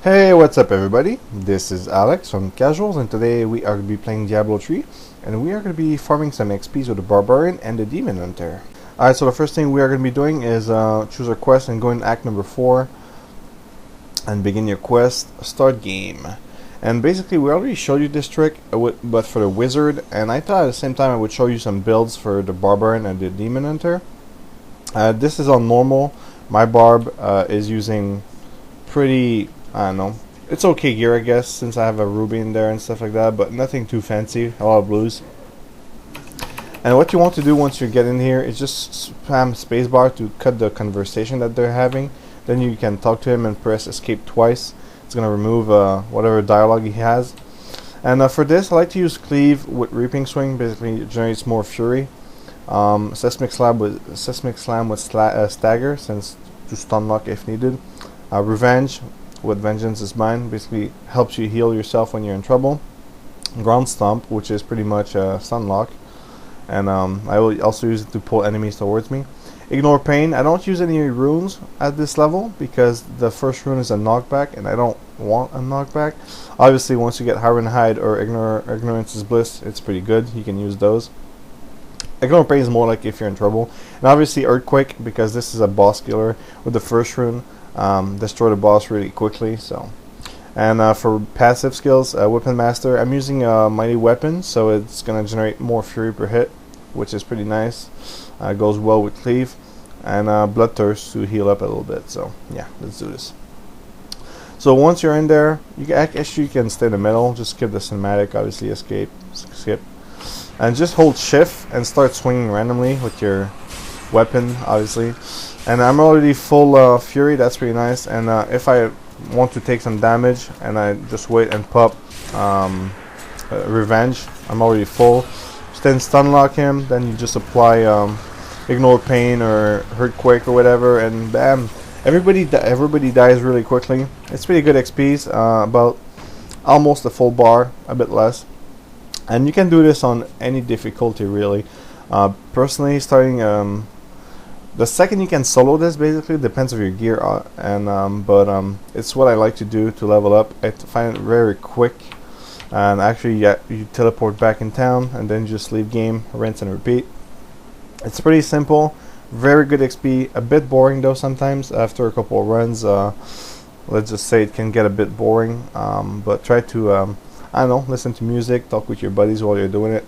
Hey, what's up everybody? This is Alex from Casuals, and today we are going to be playing Diablo 3, and we are going to be farming some XPs with the Barbarian and the Demon Hunter. Alright, so the first thing we are going to be doing is choose our quest and go in Act number 4 and begin your quest, start game. And basically we already showed you this trick, but for the Wizard, and I thought at the same time I would show you some builds for the Barbarian and the Demon Hunter. This is on normal. My Barb is using pretty, I don't know, it's okay gear I guess, since I have a ruby in there and stuff like that, but nothing too fancy, a lot of blues. And what you want to do once you get in here is just spam spacebar to cut the conversation that they're having. Then you can talk to him and press escape twice. It's going to remove whatever dialogue he has. And for this I like to use cleave with reaping swing. Basically it generates more fury. Seismic slam with stagger, since to stun lock if needed. Revenge with vengeance is mine, basically helps you heal yourself when you're in trouble. Ground stomp, which is pretty much stun lock, and I will also use it to pull enemies towards me. Ignore pain, I don't use any runes at this level because the first rune is a knockback and I don't want a knockback. Obviously once you get Hide or Ignorance is Bliss, it's pretty good, you can use those. Ignore pain is more like if you're in trouble. And obviously Earthquake, because this is a boss killer with the first rune. Destroy the boss really quickly. So, and for passive skills, Weapon Master, I'm using a mighty weapon, so it's gonna generate more fury per hit, which is pretty nice. Goes well with cleave, and Bloodthirst to heal up a little bit. So yeah, let's do this. So once you're in there, you can stay in the middle. Just skip the cinematic, obviously escape, skip, and just hold shift and start swinging randomly with your weapon, obviously. And I'm already full fury, that's pretty nice. And if I want to take some damage and I just wait and pop revenge, I'm already full. Then stun lock him, then you just apply ignore pain or earthquake or whatever, and bam, everybody dies really quickly. It's pretty good XPs, about almost a full bar, a bit less. And you can do this on any difficulty really. Personally, starting the second you can solo this, basically depends on your gear, but it's what I like to do to level up. I find it very quick, and actually you teleport back in town and then just leave game, rinse and repeat. It's pretty simple, very good XP, a bit boring though sometimes after a couple of runs. Let's just say it can get a bit boring, but try to I don't know, listen to music, talk with your buddies while you're doing it,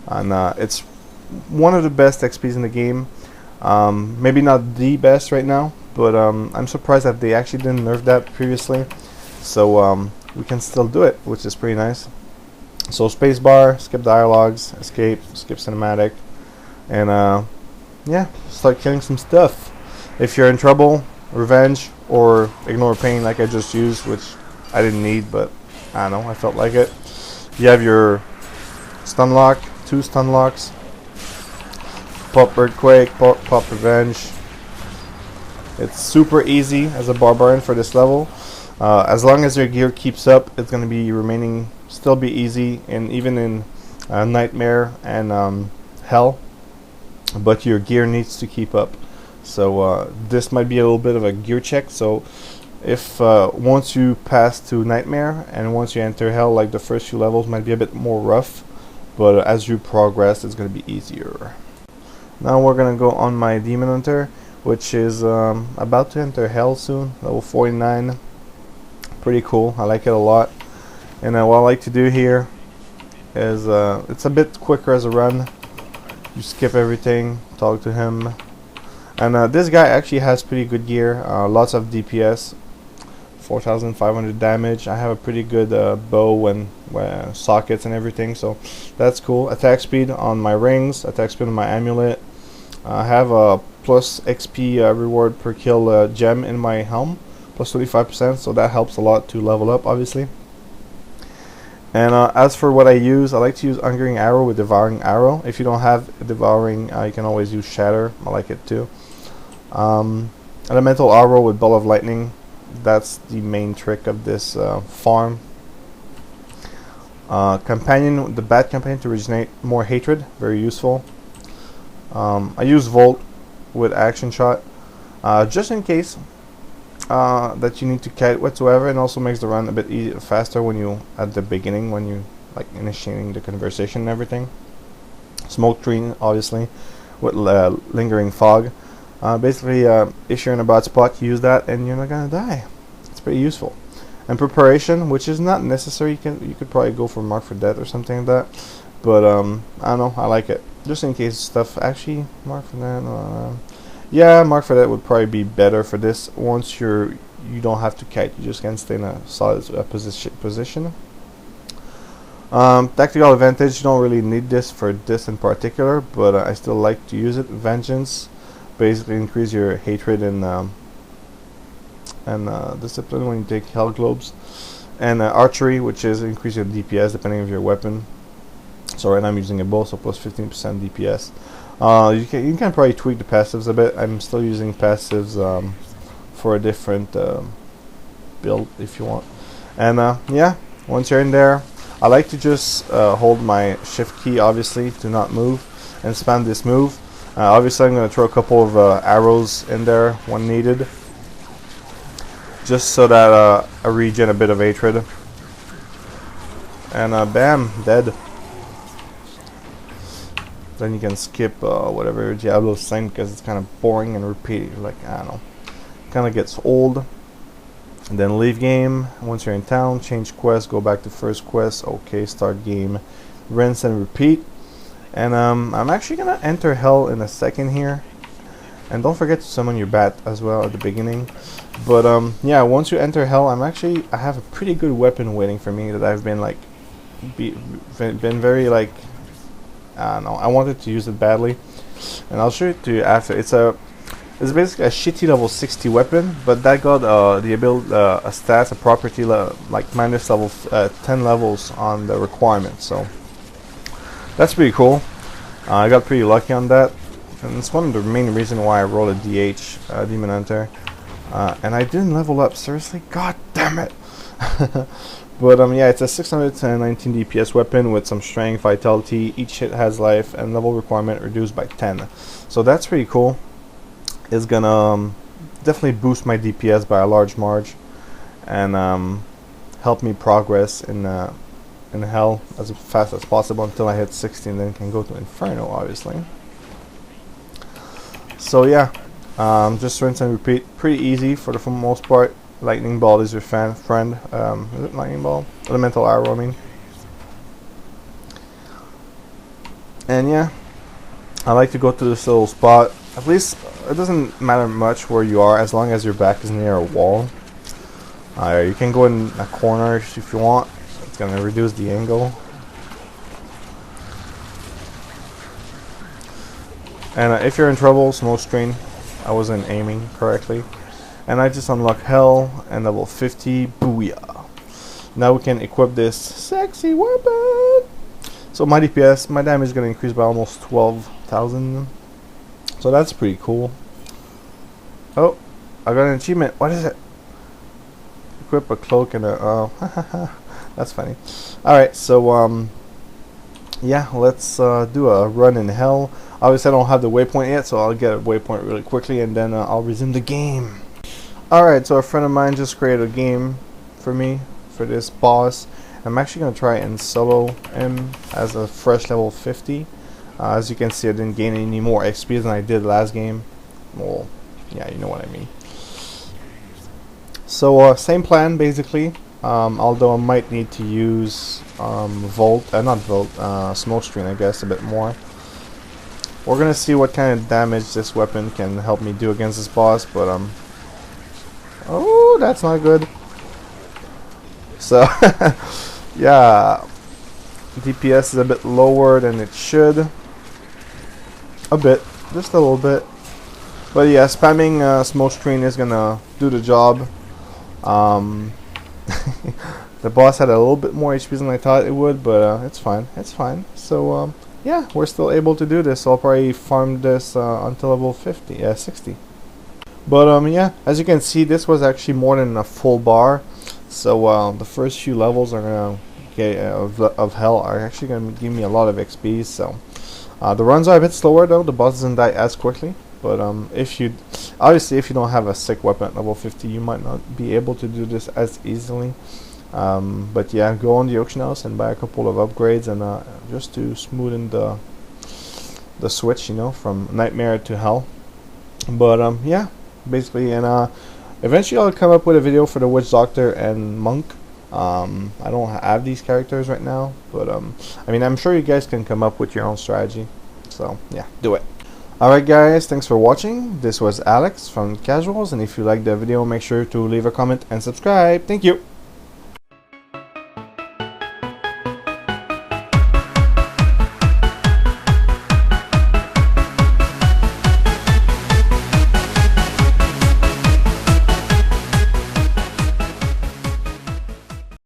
and it's one of the best XPs in the game. Maybe not the best right now, but I'm surprised that they actually didn't nerf that previously, so we can still do it, which is pretty nice. So spacebar, skip dialogues, escape, skip cinematic, and yeah, start killing some stuff. If you're in trouble, revenge or ignore pain like I just used, which I didn't need, but I don't know, I felt like it. You have your stun lock, 2 stun locks, pop earthquake, pop revenge. It's super easy as a barbarian for this level. As long as your gear keeps up, it's going to be still be easy, and even in nightmare and hell, but your gear needs to keep up. So this might be a little bit of a gear check. So if once you pass to nightmare and once you enter hell, like the first few levels might be a bit more rough, but as you progress it's going to be easier. Now we're gonna go on my Demon Hunter, which is about to enter hell soon, level 49. Pretty cool, I like it a lot. And what I like to do here is it's a bit quicker as a run. You skip everything, talk to him, and this guy actually has pretty good gear, lots of DPS, 4,500 damage. I have a pretty good bow and sockets and everything, so that's cool. Attack speed on my rings, attack speed on my amulet. I have a plus XP reward per kill gem in my helm, plus 25%, so that helps a lot to level up, obviously. And as for what I use, I like to use Hungering Arrow with Devouring Arrow. If you don't have Devouring, you can always use Shatter. I like it too. Elemental Arrow with Ball of Lightning. That's the main trick of this farm. Companion, the Bat Companion to originate more hatred, very useful. I use Volt with Action Shot, just in case that you need to kite whatsoever, and also makes the run a bit faster when you at the beginning, when you like initiating the conversation and everything. Smoke screen, obviously, with lingering fog. Basically, if you're in a bad spot, use that and you're not gonna die. It's pretty useful. And preparation, which is not necessary. You could probably go for Mark for Death or something like that. But I don't know. I like it just in case stuff. Actually, Mark for Death. Yeah, Mark for Death would probably be better for this. Once you don't have to kite, you just can stay in a solid position. Tactical advantage, you don't really need this for this in particular, but I still like to use it. Vengeance, basically increase your hatred and discipline when you take hell globes, and archery, which is increase your DPS depending on your weapon. So right now I'm using a bow, so plus 15% DPS. You can probably tweak the passives a bit. I'm still using passives for a different build if you want. And yeah, once you're in there, I like to just hold my shift key, obviously, to not move, and spam this move. Obviously I'm going to throw a couple of arrows in there when needed, just so that I regen a bit of hatred. And bam, dead. Then you can skip whatever Diablo is saying, because it's kind of boring and repeating. Like, I don't know, kind of gets old. And then leave game. Once you're in town, change quest, go back to first quest. Okay, start game, rinse and repeat. And I'm actually gonna enter hell in a second here. And don't forget to summon your bat as well at the beginning. But yeah, once you enter hell, I have a pretty good weapon waiting for me that I've been like been very like, I don't know, I wanted to use it badly, and I'll show it to you after. It's basically a shitty level 60 weapon, but that got the ability, a stat, a property like minus level 10 levels on the requirement. So that's pretty cool. I got pretty lucky on that, and it's one of the main reasons why I rolled a DH, Demon Hunter, and I didn't level up. Seriously, god damn it. But yeah, it's a 619 DPS weapon with some strength, vitality. Each hit has life, and level requirement reduced by 10. So that's pretty cool. It's gonna definitely boost my DPS by a large margin, and help me progress in hell as fast as possible until I hit 60, and then can go to Inferno, obviously. So yeah, just rinse and repeat. Pretty easy for the most part. Lightning Ball is your friend. Is it Lightning Ball? Elemental Arrow, I mean. And yeah, I like to go to this little spot. At least it doesn't matter much where you are, as long as your back is near a wall. You can go in a corner if you want. It's gonna reduce the angle. And if you're in trouble, smoke screen. I wasn't aiming correctly. And I just unlocked hell and level 50. Booyah! Now we can equip this sexy weapon. So my DPS, my damage is gonna increase by almost 12,000. So that's pretty cool. Oh, I got an achievement. What is it? Equip a cloak and a... Oh, that's funny. Alright, so yeah, let's do a run in hell. Obviously I don't have the waypoint yet, so I'll get a waypoint really quickly, and then I'll resume the game. Alright, so a friend of mine just created a game for me for this boss. I'm actually going to try and solo him as a fresh level 50. As you can see, I didn't gain any more XP than I did last game. Well, yeah, you know what I mean. So same plan basically, although I might need to use smoke screen, I guess, a bit more. We're gonna see what kind of damage this weapon can help me do against this boss, but oh, that's not good. So yeah, DPS is a bit lower than it should. A bit, just a little bit. But yeah, spamming smoke screen is gonna do the job. The boss had a little bit more HP than I thought it would, but it's fine. It's fine. So yeah, we're still able to do this. So I'll probably farm this until level 60. But yeah, as you can see, this was actually more than a full bar. So the first few levels are gonna of hell are actually gonna give me a lot of XP. So the runs are a bit slower though. The boss doesn't die as quickly. But if you Obviously, if you don't have a sick weapon at level 50, you might not be able to do this as easily. But yeah, go on the auction house and buy a couple of upgrades, and just to smoothen the switch, you know, from nightmare to hell. But yeah, basically, and eventually I'll come up with a video for the witch doctor and monk. I don't have these characters right now, but I mean, I'm sure you guys can come up with your own strategy. So yeah, do it. Alright guys, thanks for watching. This was Alex from Casuals, and if you liked the video, make sure to leave a comment and subscribe. Thank you.